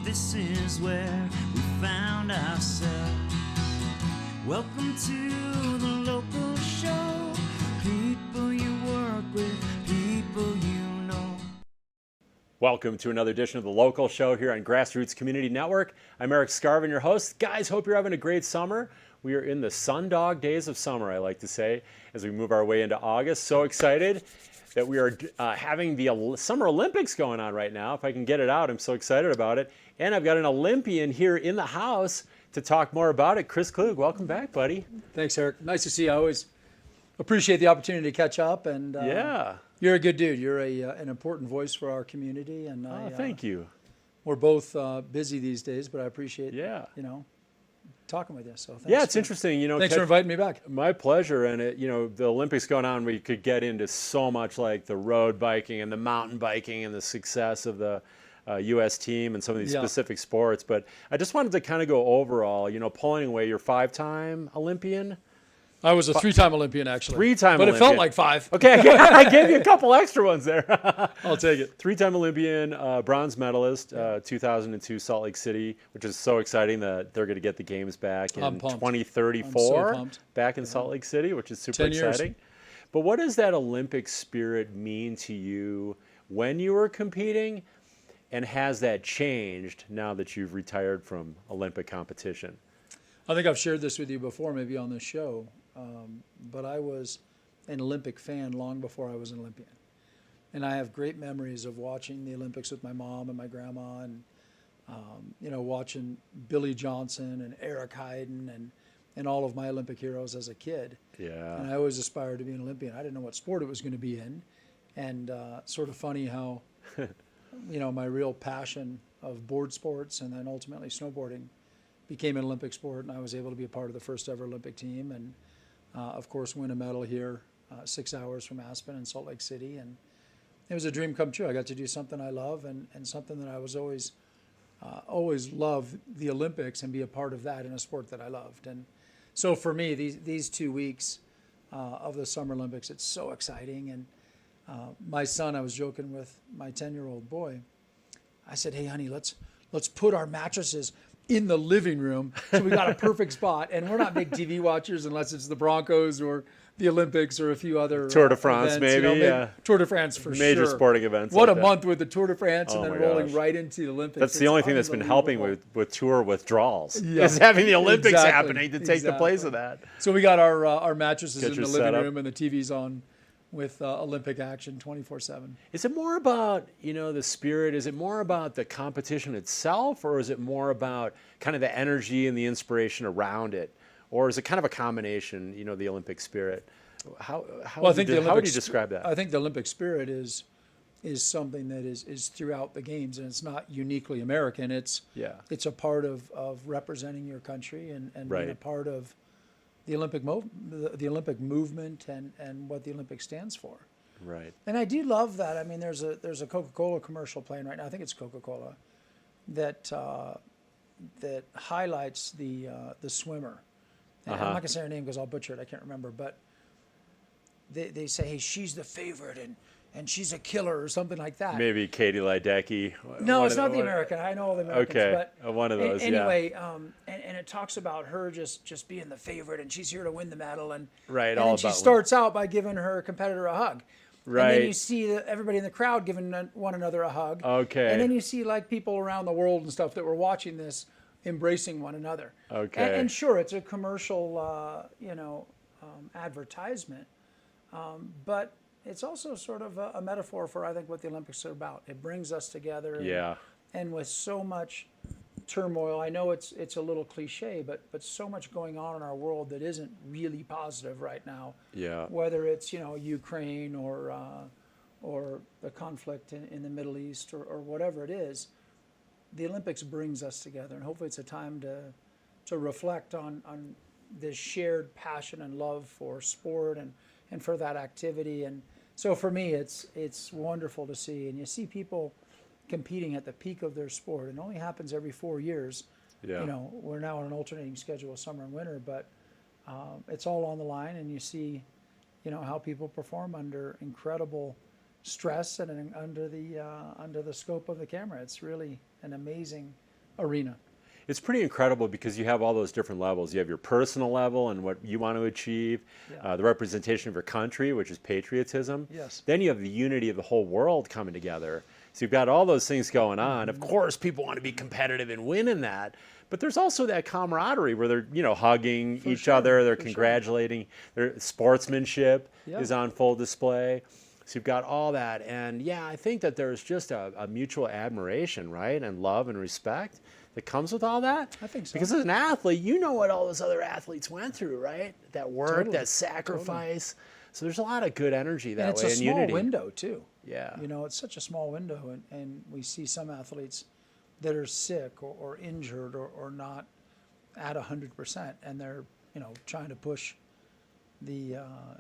this is where we found ourselves. Welcome to the local show. People you work with, people you know. Welcome to another edition of the local show here on GrassRoots Community Network. I'm Eric Scarvin, your host. Guys, hope you're having a great summer. We are in the sundog days of summer, I like to say, as we move our way into August. So excited that we are having the Summer Olympics going on right now. If I can get it out, I'm so excited about it. And I've got an Olympian here in the house to talk more about it. Chris Klug, welcome back, buddy. Thanks, Eric. Nice to see you. I always appreciate the opportunity to catch up. And yeah, you're a good dude. You're an important voice for our community. And thank you. We're both busy these days, but I appreciate talking with you. So thanks. Yeah, it's interesting. Thanks for inviting me back. My pleasure. And the Olympics going on, we could get into so much like the road biking and the mountain biking and the success of the U.S. team and some of these specific sports. But I just wanted to kind of go overall, pulling away your 5-time Olympian. I was a 3-time Olympian, actually. 3-time But Olympian. it felt like 5. Okay, I gave you a couple extra ones there. I'll take it. 3-time Olympian, bronze medalist, 2002 Salt Lake City, which is so exciting that they're going to get the games back in 2034, I'm so back in Salt Lake City, which is super 10 years. exciting. But what does that Olympic spirit mean to you when you were competing, and has that changed now that you've retired from Olympic competition? I think I've shared this with you before, maybe on this show. But I was an Olympic fan long before I was an Olympian. And I have great memories of watching the Olympics with my mom and my grandma and, watching Billy Johnson and Eric Heiden and all of my Olympic heroes as a kid. Yeah. And I always aspired to be an Olympian. I didn't know what sport it was going to be in. And sort of funny how, my real passion of board sports and then ultimately snowboarding became an Olympic sport. And I was able to be a part of the first ever Olympic team. And of course, win a medal here 6 hours from Aspen in Salt Lake City. And it was a dream come true. I got to do something I love and something that I was always loved, the Olympics, and be a part of that in a sport that I loved. And so for me, these 2 weeks of the Summer Olympics, it's so exciting. And my son, I was joking with my 10-year-old boy. I said, hey, honey, let's put our mattresses in the living room, so we got a perfect spot. And we're not big TV watchers unless it's the Broncos or the Olympics or a few other Tour de France, events, maybe. Tour de France for Major sure. sporting events. What like a that. month with the Tour de France and then rolling right into the Olympics. That's the only thing that's been helping with tour withdrawals. Is having the Olympics happening to take the place of that. So we got our mattresses in the living setup. room and the TV's on with Olympic action 24/7. Is it more about, the spirit? Is it more about the competition itself, or is it more about kind of the energy and the inspiration around it? Or is it kind of a combination, the Olympic spirit? How would you describe that? I think the Olympic spirit is something that is throughout the games, and it's not uniquely American. It's a part of representing your country and being a part of the Olympic movement and what the Olympics stands for. Right. And I do love that. I mean, there's a Coca-Cola commercial playing right now. I think it's Coca-Cola that highlights the swimmer. And I'm not gonna say her name because I'll butcher it. I can't remember, but they say, hey, she's the favorite and she's a killer or something like that. Maybe Katie Ledecky. No, it's not the American. I know all the Americans. Okay, but one of those. Anyway, and it talks about her just being the favorite, and she's here to win the medal, and then she starts out by giving her competitor a hug. Right. And then you see everybody in the crowd giving one another a hug. Okay. And then you see like people around the world and stuff that were watching this embracing one another. Okay. And sure, it's a commercial, advertisement, but it's also sort of a metaphor for, I think, what the Olympics are about. It brings us together. And with so much turmoil, I know it's a little cliche, but so much going on in our world that isn't really positive right now. Yeah. Whether it's, Ukraine or the conflict in the Middle East or whatever it is, the Olympics brings us together. And hopefully it's a time to reflect on this shared passion and love for sport and for that activity. And so for me, it's wonderful to see. And you see people competing at the peak of their sport. It only happens every 4 years. Yeah. We're now on an alternating schedule of summer and winter, but it's all on the line. And you see, how people perform under incredible stress and under the scope of the camera. It's really an amazing arena. It's pretty incredible because you have all those different levels. You have your personal level and what you want to achieve, the representation of your country, which is patriotism. Yes. Then you have the unity of the whole world coming together. So you've got all those things going on. Of course, people want to be competitive and win in that. But there's also that camaraderie where they're, hugging each other, they're congratulating, their sportsmanship is on full display. So you've got all that. And yeah, I think that there's just a mutual admiration, right? And love and respect that comes with all that. I think so. Because as an athlete, you know what all those other athletes went through, right? That work, that sacrifice. So there's a lot of good energy that way, and unity. It's a small window, too. Yeah. It's such a small window, and we see some athletes that are sick or injured or not at 100%, and they're, trying to push the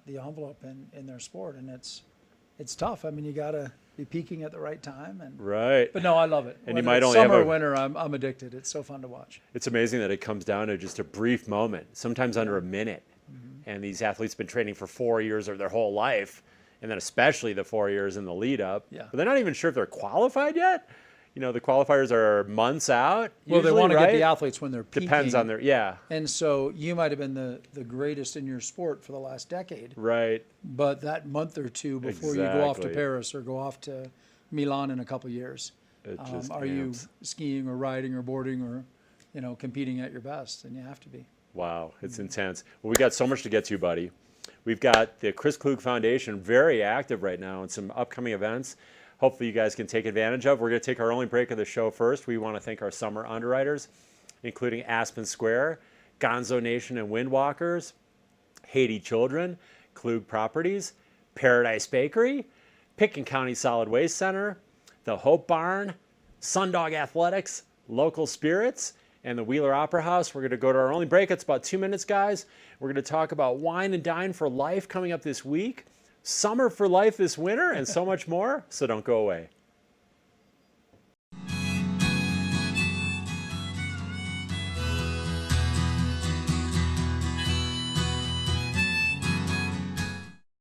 envelope in their sport, and it's tough. I mean, you got to be peaking at the right time. Right. But no, I love it. And Whether you might it's only summer have or winter, I'm addicted. It's so fun to watch. It's amazing that it comes down to just a brief moment, sometimes under a minute. And these athletes have been training for 4 years or their whole life, and then especially the 4 years in the lead up. Yeah. But they're not even sure if they're qualified yet. The qualifiers are months out. Well, usually, they want to right? get the athletes when they're peaking. Depends on their, And so you might have been the greatest in your sport for the last decade. Right. But that month or two before you go off to Exactly. Paris or go off to Milan in a couple of years, It just are you skiing or riding or boarding or, competing at your best? And you have to be. Wow, it's intense. Well, we got so much to get to, buddy. We've got the Chris Klug Foundation very active right now and some upcoming events. Hopefully you guys can take advantage of. We're going to take our only break of the show first. We want to thank our summer underwriters, including Aspen Square, Gonzo Nation and Windwalkers, Haiti Children, Klug Properties, Paradise Bakery, Pitkin County Solid Waste Center, the Hope Barn, Sundog Athletics, Local Spirits, and the Wheeler Opera House. We're going to go to our only break. It's about 2 minutes, guys. We're going to talk about Wine and Dine for Life coming up this week, Summer for Life this winter, and so much more. So don't go away.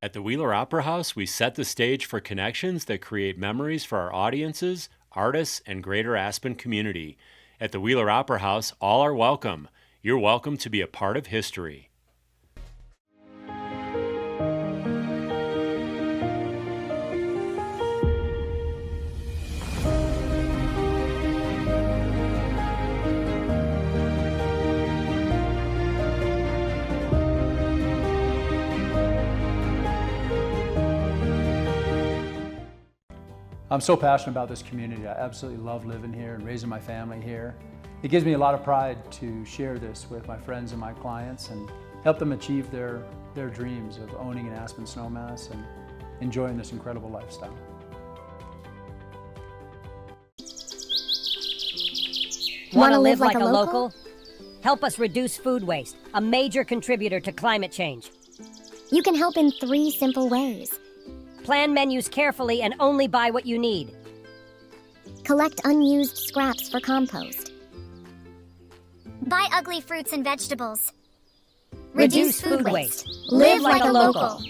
At the Wheeler Opera House, we set the stage for connections that create memories for our audiences, artists, and greater Aspen community. At the Wheeler Opera House, all are welcome. You're welcome to be a part of history. I'm so passionate about this community. I absolutely love living here and raising my family here. It gives me a lot of pride to share this with my friends and my clients and help them achieve their dreams of owning an Aspen Snowmass and enjoying this incredible lifestyle. Want to live like a local? Help us reduce food waste, a major contributor to climate change. You can help in 3 simple ways. Plan menus carefully and only buy what you need. Collect unused scraps for compost. Buy ugly fruits and vegetables. Reduce food waste. Live like a local.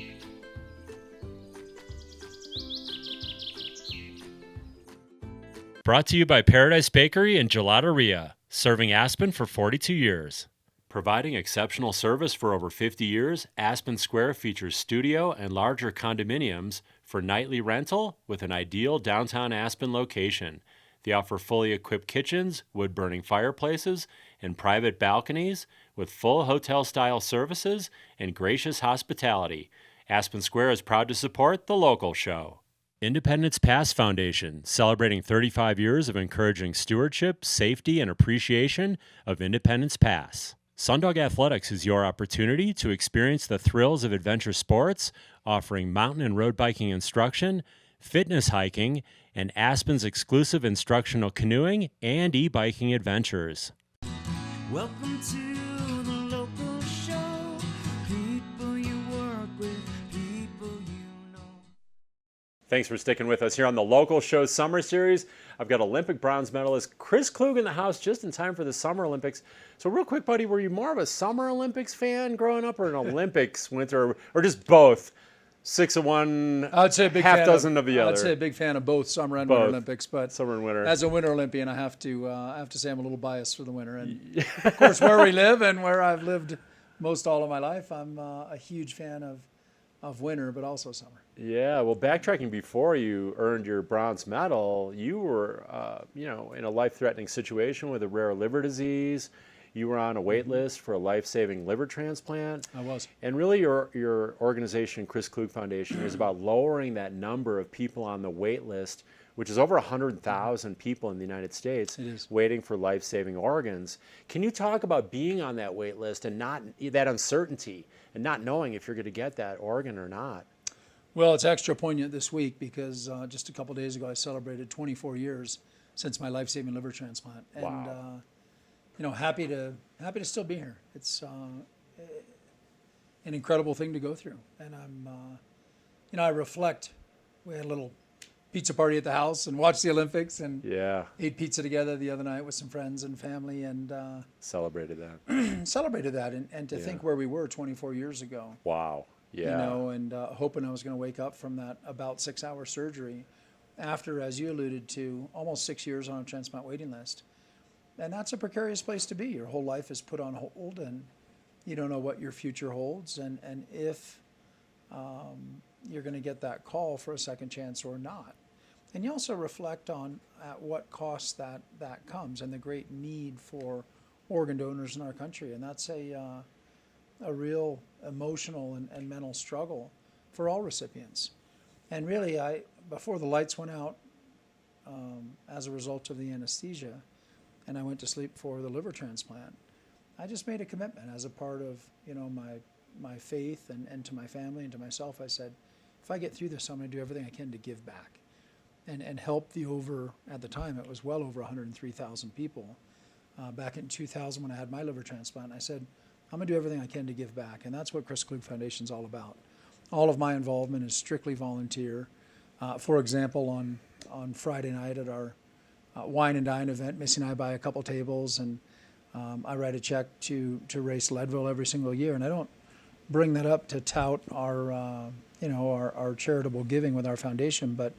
Brought to you by Paradise Bakery and Gelateria, serving Aspen for 42 years. Providing exceptional service for over 50 years, Aspen Square features studio and larger condominiums for nightly rental with an ideal downtown Aspen location. They offer fully equipped kitchens, wood-burning fireplaces, and private balconies with full hotel-style services and gracious hospitality. Aspen Square is proud to support The Local Show. Independence Pass Foundation, celebrating 35 years of encouraging stewardship, safety, and appreciation of Independence Pass. Sundog Athletics is your opportunity to experience the thrills of adventure sports, offering mountain and road biking instruction, fitness hiking, and Aspen's exclusive instructional canoeing and e-biking adventures. Welcome to the local show. People you work with, people you know. Thanks for sticking with us here on the Local Show Summer Series. I've got Olympic bronze medalist Chris Klug in the house just in time for the Summer Olympics. So real quick, buddy, were you more of a Summer Olympics fan growing up or an Olympics winter or just both? 6 of one, I'd say a big half fan dozen of the other. I'd say a big fan of both summer and Both. winter Olympics, but Summer and winter. as a winter Olympian, I have to say I'm a little biased for the winter. And of course, where we live and where I've lived most all of my life, I'm a huge fan of winter, but also summer. Yeah, well, backtracking before you earned your bronze medal, you were, in a life-threatening situation with a rare liver disease. You were on a wait list for a life-saving liver transplant. I was. And really, your organization, Chris Klug Foundation, is about lowering that number of people on the wait list, which is over 100,000 people in the United States waiting for life-saving organs. Can you talk about being on that wait list and not that uncertainty and not knowing if you're going to get that organ or not? Well, it's extra poignant this week because just a couple days ago I celebrated 24 years since my life-saving liver transplant, and Wow. happy to still be here. It's an incredible thing to go through, and I reflect. We had a little pizza party at the house and watched the Olympics and ate pizza together the other night with some friends and family, and Celebrated that. celebrated that, and to think where we were 24 years ago. Wow. Yeah. And hoping I was going to wake up from that about 6-hour surgery after, as you alluded to, almost 6 years on a transplant waiting list. And that's a precarious place to be. Your whole life is put on hold, and you don't know what your future holds, and if you're going to get that call for a second chance or not. And you also reflect on at what cost that comes, and the great need for organ donors in our country. And that's a real emotional and mental struggle for all recipients. And really, before the lights went out as a result of the anesthesia, and I went to sleep for the liver transplant, I just made a commitment as a part of my faith and to my family and to myself. I said, if I get through this, I'm going to do everything I can to give back and help at the time it was well over 103,000 people. Back in 2000 when I had my liver transplant, I said, I'm going to do everything I can to give back, and that's what Chris Klug Foundation is all about. All of my involvement is strictly volunteer. For example, on Friday night at our wine and dine event, Missy and I buy a couple tables, and I write a check to race Leadville every single year. And I don't bring that up to tout our charitable giving with our foundation, but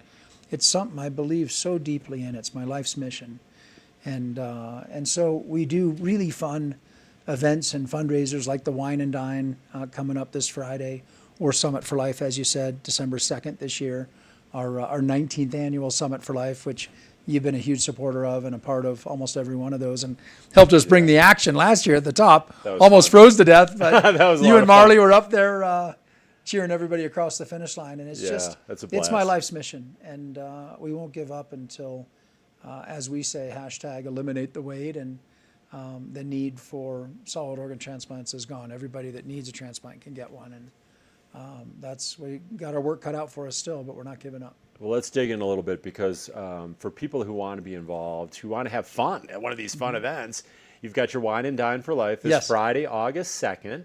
it's something I believe so deeply in. It's my life's mission, and so we do really fun events and fundraisers like the Wine and Dine coming up this Friday, or Summit for Life, as you said, December 2nd this year, our 19th annual Summit for Life, which you've been a huge supporter of and a part of almost every one of those, and helped us bring the action last year at the top. Almost froze to death, but you and Marley were up there cheering everybody across the finish line, and it's my life's mission, and we won't give up until, as we say, #eliminate the wait, and the need for solid organ transplants is gone. Everybody that needs a transplant can get one, and we got our work cut out for us still, but we're not giving up. Well, let's dig in a little bit because for people who want to be involved, who want to have fun at one of these fun events, you've got your Wine and Dine for Life this Friday, August 2nd.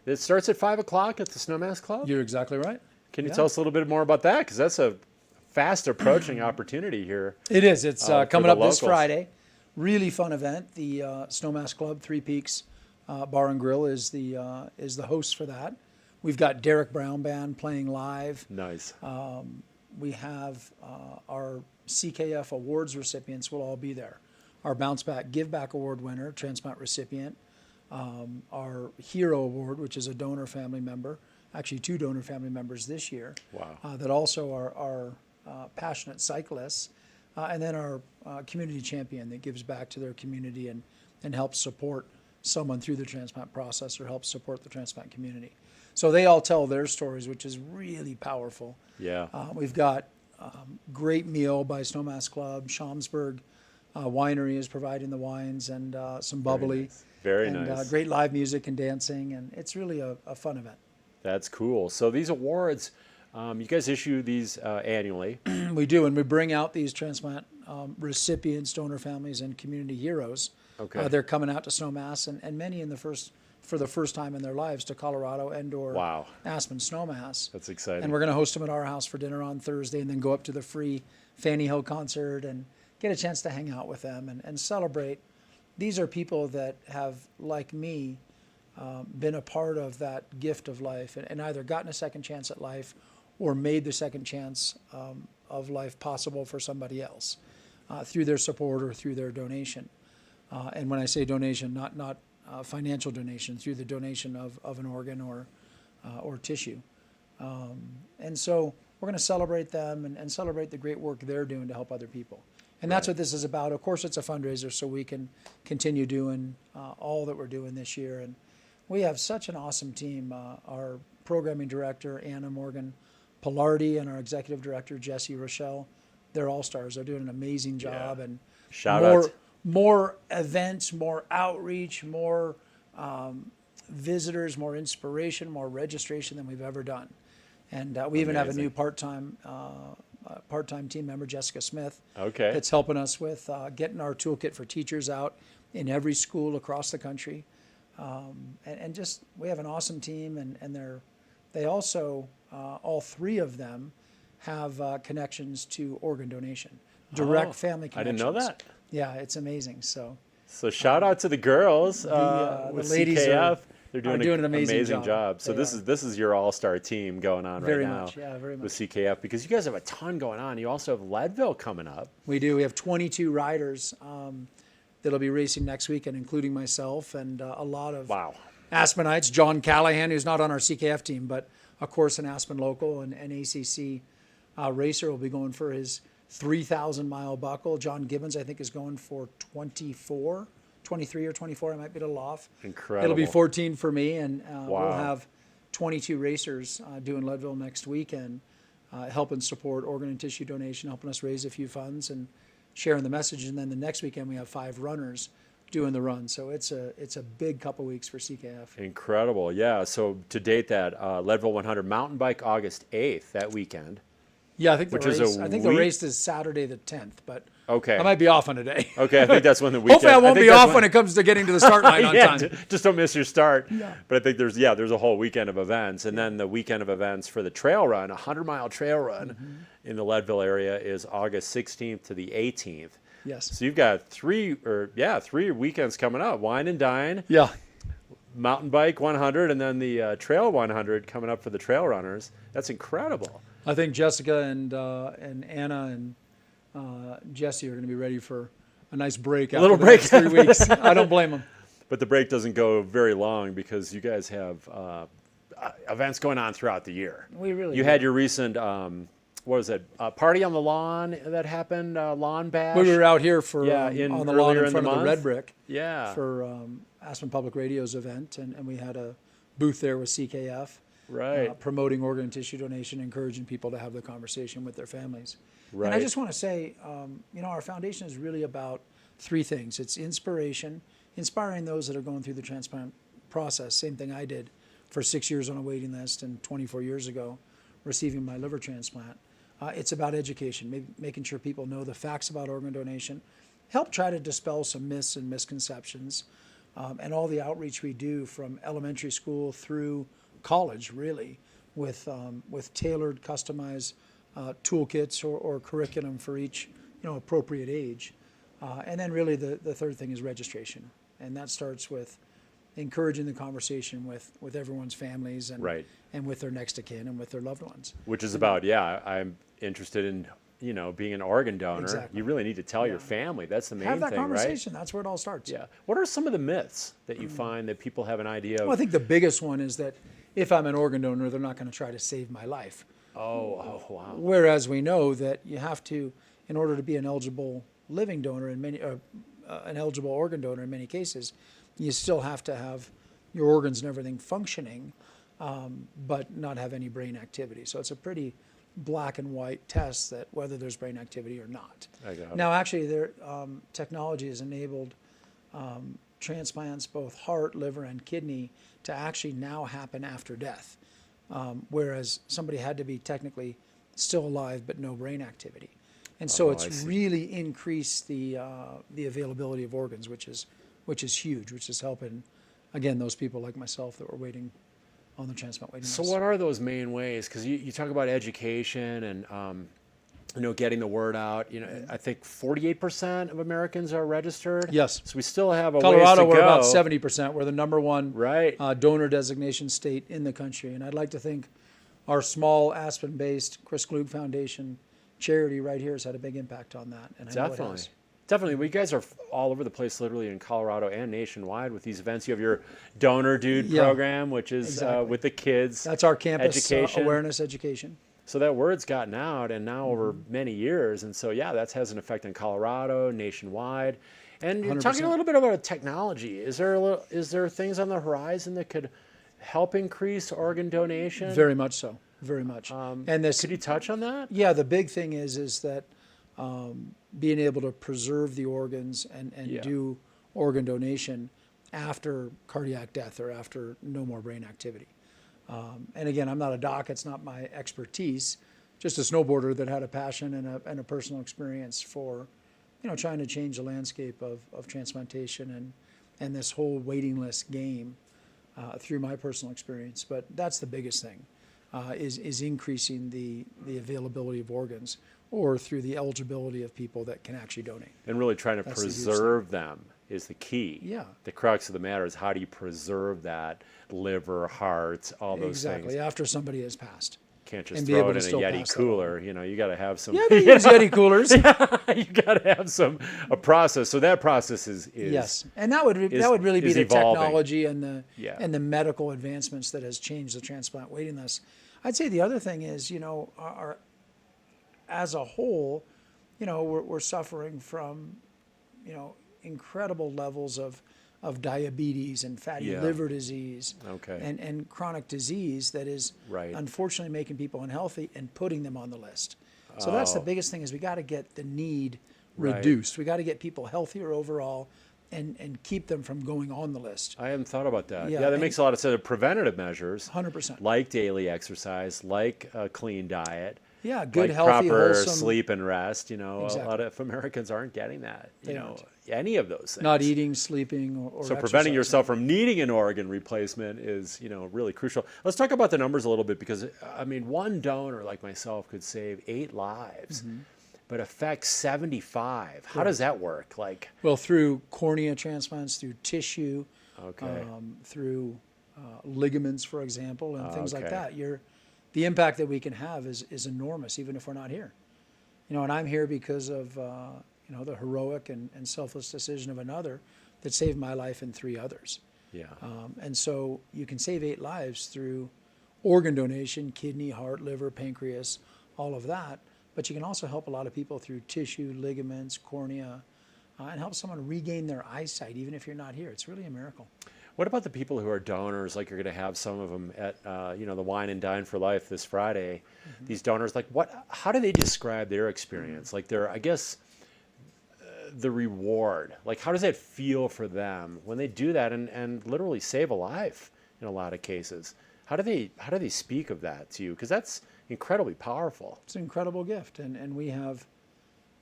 It starts at 5 o'clock at the Snowmass Club? You're exactly right. Can you tell us a little bit more about that? Because that's a fast approaching opportunity here. It is. It's coming up this Friday. Really fun event. The Snowmass Club, Three Peaks Bar and Grill is the host for that. We've got Derek Brown Band playing live. Nice. We have our CKF awards recipients will all be there. Our Bounce Back Give Back Award winner, transplant recipient. Our Hero Award, which is a donor family member, actually 2 donor family members this year. Wow. That also are passionate cyclists. And then our community champion that gives back to their community and helps support someone through the transplant process or helps support the transplant community. So they all tell their stories, which is really powerful. Yeah. We've got great meal by Snowmass Club. Schaumsburg Winery is providing the wines and some bubbly. Very nice. Great live music and dancing, and it's really a fun event. That's cool. So these awards, you guys issue these annually. We do, and we bring out these transplant recipients, donor families, and community heroes. Okay. They're coming out to Snowmass, and many for the first time in their lives to Colorado and/or Aspen Snowmass. That's exciting. And we're going to host them at our house for dinner on Thursday, and then go up to the free Fanny Hill concert and get a chance to hang out with them and celebrate. These are people that have, like me, been a part of that gift of life and either gotten a second chance at life or made the second chance of life possible for somebody else through their support or through their donation. And when I say donation, not financial donation, through the donation of an organ or tissue. And so we're going to celebrate them and celebrate the great work they're doing to help other people. And that's what this is about. Of course, it's a fundraiser so we can continue doing all that we're doing this year. And we have such an awesome team. Our programming director, Anna Morgan Pilardi, and our executive director, Jesse Rochelle, they're all-stars. They're doing an amazing job. Yeah. And Shout out. More events, more outreach, more visitors, more inspiration, more registration than we've ever done. And we even have a new part-time team member, Jessica Smith, that's helping us with getting our toolkit for teachers out in every school across the country. And just, we have an awesome team, and they also, all three of them have connections to organ donation, direct family connections. I didn't know that. Yeah, it's amazing. So shout out to the girls the with ladies CKF. They're doing an amazing job. So this is your all-star team going on very right now. much, yeah, very much. With CKF, because you guys have a ton going on. You also have Leadville coming up. We do. We have 22 riders that'll be racing next weekend, including myself and a lot of Aspenites. John Callahan, who's not on our CKF team, but of course an Aspen local and an ACC racer, will be going for his 3,000-mile buckle. John Gibbons, I think, is going for 23 or 24. I might be a little off. Incredible. It'll be 14 for me, and we'll have 22 racers doing Leadville next weekend, helping support organ and tissue donation, helping us raise a few funds and sharing the message. And then the next weekend we have 5 runners doing the run. So it's a big couple weeks for CKF. Incredible, yeah. So to date that Leadville 100 mountain bike August 8th that weekend. Yeah, I think the race is Saturday the 10th, but okay, I might be off on a day. Okay, I think that's when the weekend. Hopefully I won't be off when it comes to getting to the start line on time. Just don't miss your start. Yeah. But I think there's a whole weekend of events, and then the weekend of events for the trail run, 100-mile trail run in the Leadville area is August 16th to the 18th. Yes. So you've got 3 weekends coming up: Wine and Dine. Yeah. Mountain bike 100, and then the trail 100 coming up for the trail runners. That's incredible. I think Jessica and Anna and Jesse are going to be ready for a nice break. A little break. Next 3 weeks. I don't blame them. But the break doesn't go very long because you guys have events going on throughout the year. We really. You had your recent what was it? Party on the lawn that happened. Lawn bash. We were out here for on the lawn in front of the Red Brick. Yeah. For Aspen Public Radio's event, and we had a booth there with CKF. Right. Promoting organ and tissue donation, encouraging people to have the conversation with their families. Right. And I just want to say, our foundation is really about 3 things. It's inspiration, inspiring those that are going through the transplant process. Same thing I did for 6 years on a waiting list and 24 years ago receiving my liver transplant. It's about education, making sure people know the facts about organ donation, help try to dispel some myths and misconceptions, and all the outreach we do from elementary school through college, really, with tailored, customized toolkits or curriculum for each appropriate age. And then really the third thing is registration, and that starts with encouraging the conversation with everyone's families and with their next of kin and with their loved ones. Which is about I'm interested in being an organ donor. Exactly. You really need to tell your family. That's the main thing, right? Have that conversation. That's where it all starts. Yeah. What are some of the myths that you find that people have an idea of? Well, I think the biggest one is that if I'm an organ donor, they're not going to try to save my life. Oh, wow. Whereas we know that you have to, in order to be an eligible living donor an eligible organ donor in many cases, you still have to have your organs and everything functioning, but not have any brain activity. So it's a pretty black and white test that whether there's brain activity or not. Now, actually, technology has enabled transplants, both heart, liver, and kidney, to actually now happen after death, whereas somebody had to be technically still alive but no brain activity. And so it's really increased the availability of organs, which is huge, which is helping, again, those people like myself that were waiting on the transplant waiting list. So what are those main ways? Because you talk about education and getting the word out. I think 48% of Americans are registered. Yes. So we still have a Colorado, ways to we're go. about 70%. We're the number one right. Donor designation state in the country. And I'd like to think our small Aspen-based Chris Klug Foundation charity right here has had a big impact on that. And I know it Definitely. has. Definitely. We guys are all over the place, literally in Colorado and nationwide with these events. You have your Donor Dude Yeah, program, which is exactly. with the kids. That's our campus education. awareness education. So that word's gotten out, and now over many years. And so, yeah, that has an effect in Colorado, nationwide. And you're talking 100%. a little bit about technology. Is there things on the horizon that could help increase organ donation? Very much so. Very much. And this, Could you touch on that? yeah, the big thing is that being able to preserve the organs and Yeah. do organ donation after cardiac death or after no more brain activity. And again, I'm not a doc, it's not my expertise, just a snowboarder that had a passion and a personal experience for, trying to change the landscape of transplantation and this whole waiting list game through my personal experience. But that's the biggest thing, is increasing the availability of organs, or through the eligibility of people that can actually donate. And really trying to That's the huge preserve them is the key. Yeah. The crux of the matter is how do you preserve that liver, heart, all those Exactly, things. after somebody has passed. Can't just and be throw able it to in a still Yeti pass that cooler. You got to have some. Yeah, they use Yeti coolers. You got to have a process. So that process is Yes, and that would really be is the evolving. technology and Yeah. the medical advancements that has changed the transplant waiting list. I'd say the other thing is, as a whole, we're suffering from, incredible levels of diabetes and fatty Yeah. liver disease, Okay. and chronic disease that is Right. unfortunately making people unhealthy and putting them on the list. So that's the biggest thing, is we got to get the need Right. reduced. We got to get people healthier overall and keep them from going on the list. I hadn't thought about that. Yeah, Yeah, that and- makes a lot of sense. Preventative measures, 100%. like daily exercise, like a clean diet. Yeah, good, like healthy, proper wholesome. sleep and rest. A lot Exactly. of Americans aren't getting that. They aren't. Any of those things. Not eating, sleeping, or So preventing exercising. yourself from needing an organ replacement is, really crucial. Let's talk about the numbers a little bit, because one donor like myself could save 8 lives, but affect 75. How does that work? Well, through cornea transplants, through tissue, Okay. through ligaments, for example, and things like Okay. that. The impact that we can have is enormous, even if we're not here. And I'm here because of the heroic and selfless decision of another that saved my life and 3 others. Yeah. And so you can save 8 lives through organ donation, kidney, heart, liver, pancreas, all of that. But you can also help a lot of people through tissue, ligaments, cornea, and help someone regain their eyesight, even if you're not here. It's really a miracle. What about the people who are donors? Like, you're going to have some of them at, the Wine and Dine for Life this Friday. These donors, how do they describe their experience? Like, the reward. Like, how does that feel for them when they do that and literally save a life in a lot of cases? How do they speak of that to you? Because that's incredibly powerful. It's an incredible gift. And we have,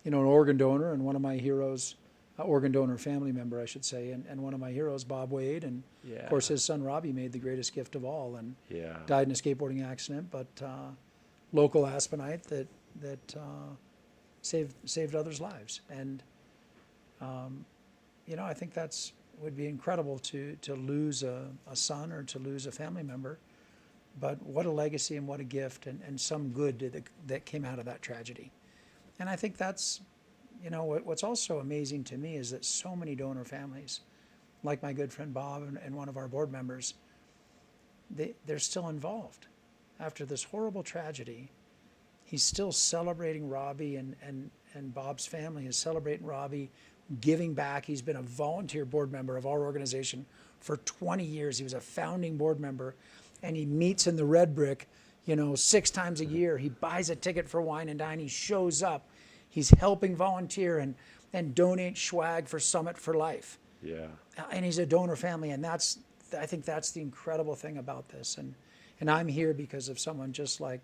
an organ donor, and one of my heroes, organ donor family member, I should say, and one of my heroes, Bob Wade, and Yeah. of course his son Robbie made the greatest gift of all, and Yeah. died in a skateboarding accident, but local Aspenite that saved others' lives. And I think would be incredible to lose a son or to lose a family member, but what a legacy and what a gift, and some good that came out of that tragedy. And I think that's, what's also amazing to me is that so many donor families, like my good friend Bob and one of our board members, they're still involved. After this horrible tragedy, he's still celebrating Robbie, and Bob's family is celebrating Robbie, giving back. He's been a volunteer board member of our organization for 20 years. He was a founding board member, and he meets in the Red Brick, 6 times a year. He buys a ticket for Wine and Dine. He shows up. He's helping volunteer and donate swag for Summit for Life. Yeah. And he's a donor family, and I think that's the incredible thing about this. And I'm here because of someone just like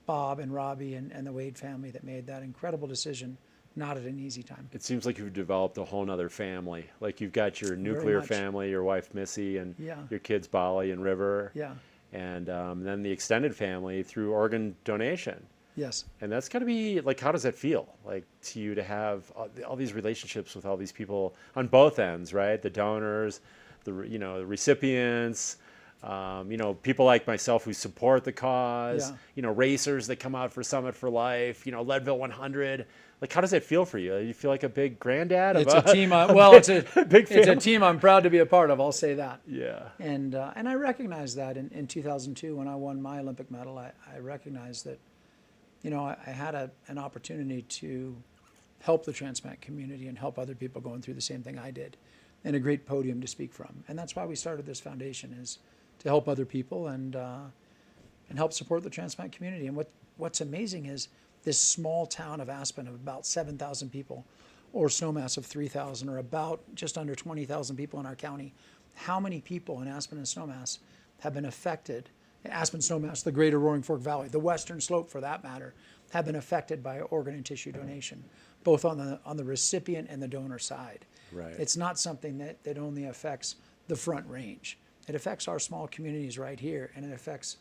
Bob and Robbie and the Wade family that made that incredible decision, not at an easy time. It seems like you've developed a whole nother family. Like, you've got your nuclear much. family, your wife Missy, and Yeah. your kids Bali and River. Yeah. And then the extended family through organ donation. Yes. And that's got to be, like, how does that feel? Like, to you to have all these relationships with all these people on both ends, right? The donors, the recipients, People like myself who support the cause, Yeah. Racers that come out for Summit for Life, Leadville 100. Like, how does it feel for you? You feel like a big granddad? It's a team. It's a team I'm proud to be a part of. I'll say that. Yeah. And I recognize that in 2002 when I won my Olympic medal, I recognized that, I had an opportunity to help the transplant community and help other people going through the same thing I did, and a great podium to speak from. And that's why we started this foundation, is to help other people and help support the transplant community. And what's amazing is this small town of Aspen of about 7,000 people, or Snowmass of 3,000, or about just under 20,000 people in our county. How many people in Aspen and Snowmass have been affected? Aspen, Snowmass, the greater Roaring Fork Valley, the western slope for that matter, have been affected by organ and tissue donation, both on the recipient and the donor side. Right. It's not something that only affects the Front Range. It affects our small communities right here, and it affects,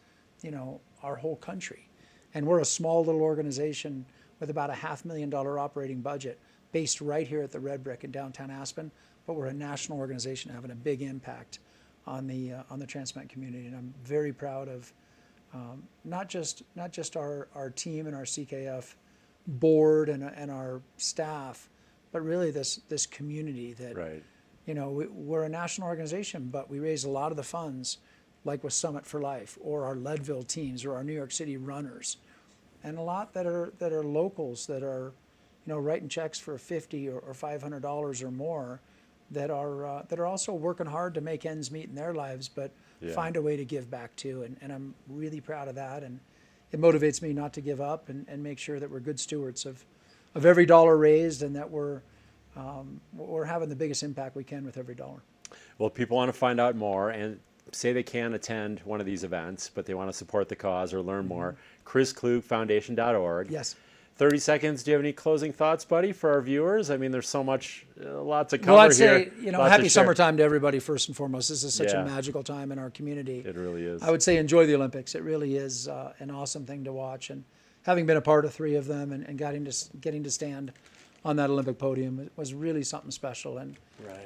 our whole country. And we're a small little organization with about a $500,000 operating budget, based right here at the Red Brick in downtown Aspen. But we're a national organization having a big impact on the transplant community, and I'm very proud of not just our team and our CKF board and our staff, but really this community that, Right. We're a national organization, but we raise a lot of the funds, like with Summit for Life, or our Leadville teams, or our New York City runners, and a lot that are locals that are, writing checks for $50 or $500 or more, that are also working hard to make ends meet in their lives, but find a way to give back too. And I'm really proud of that, and it motivates me not to give up and make sure that we're good stewards of every dollar raised, and that we're having the biggest impact we can with every dollar. Well, if people want to find out more and say they can't attend one of these events, but they want to support the cause or learn more, ChrisKlugFoundation.org. Yes. 30 seconds. Do you have any closing thoughts, buddy, for our viewers? I mean, there's so much, lots to cover Well, I'd here. say, Lots happy to share. summertime to everybody, first and foremost. This is such Yeah. a magical time in our community. It really is. I would say enjoy the Olympics. It really is an awesome thing to watch. And having been a part of 3 of them and getting to stand on that Olympic podium, it was really something special. And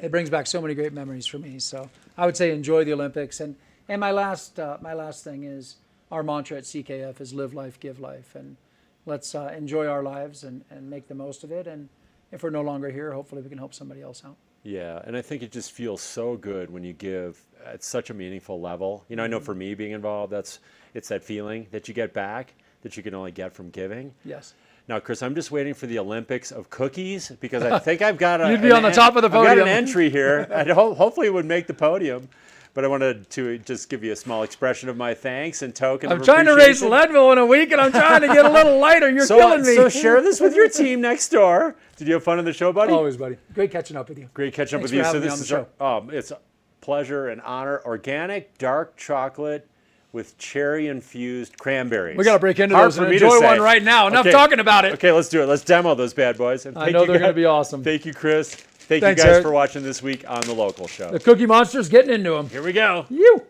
it brings back so many great memories for me. So I would say enjoy the Olympics. And my last thing is, our mantra at CKF is live life, give life. And let's enjoy our lives and make the most of it. And if we're no longer here, hopefully we can help somebody else out. Yeah, and I think it just feels so good when you give at such a meaningful level. I know for me being involved, it's that feeling that you get back that you can only get from giving. Yes. Now, Chris, I'm just waiting for the Olympics of cookies, because I think I've got You'd be on the top of the I've got podium. an entry here. Hopefully it would make the podium. But I wanted to just give you a small expression of my thanks and token of I'm trying to raise appreciation. Leadville in a week, and I'm trying to get a little lighter. You're killing me. So share this with your team next door. Did you have fun on the show, buddy? Always, buddy. Great catching up with you. Great catching up Thanks with you. for So having me this on the is show. it's a pleasure and honor. Organic dark chocolate with cherry infused cranberries. We got to break into Hard those for and me to enjoy say. one right now. Enough Okay. talking about it. Okay, let's do it. Let's demo those bad boys. And I know they're going to be awesome. Thank you, Chris. Thank Thanks, you guys Eric. for watching this week on The Local Show. The Cookie Monster's getting into them. Here we go. You.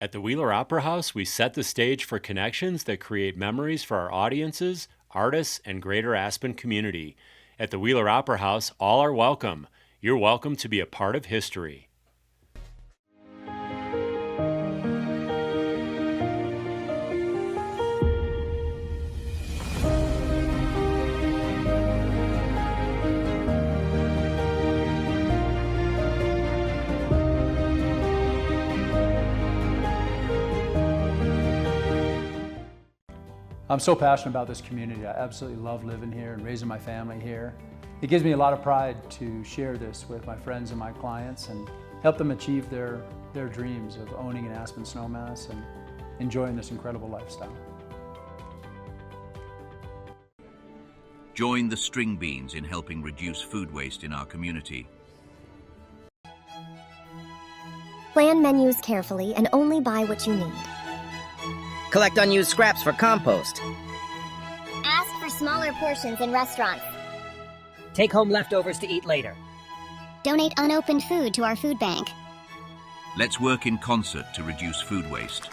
At the Wheeler Opera House, we set the stage for connections that create memories for our audiences, artists, and greater Aspen community. At the Wheeler Opera House, all are welcome. You're welcome to be a part of history. I'm so passionate about this community. I absolutely love living here and raising my family here. It gives me a lot of pride to share this with my friends and my clients and help them achieve their dreams of owning an Aspen Snowmass and enjoying this incredible lifestyle. Join the string beans in helping reduce food waste in our community. Plan menus carefully and only buy what you need. Collect unused scraps for compost. Ask for smaller portions in restaurants. Take home leftovers to eat later. Donate unopened food to our food bank. Let's work in concert to reduce food waste.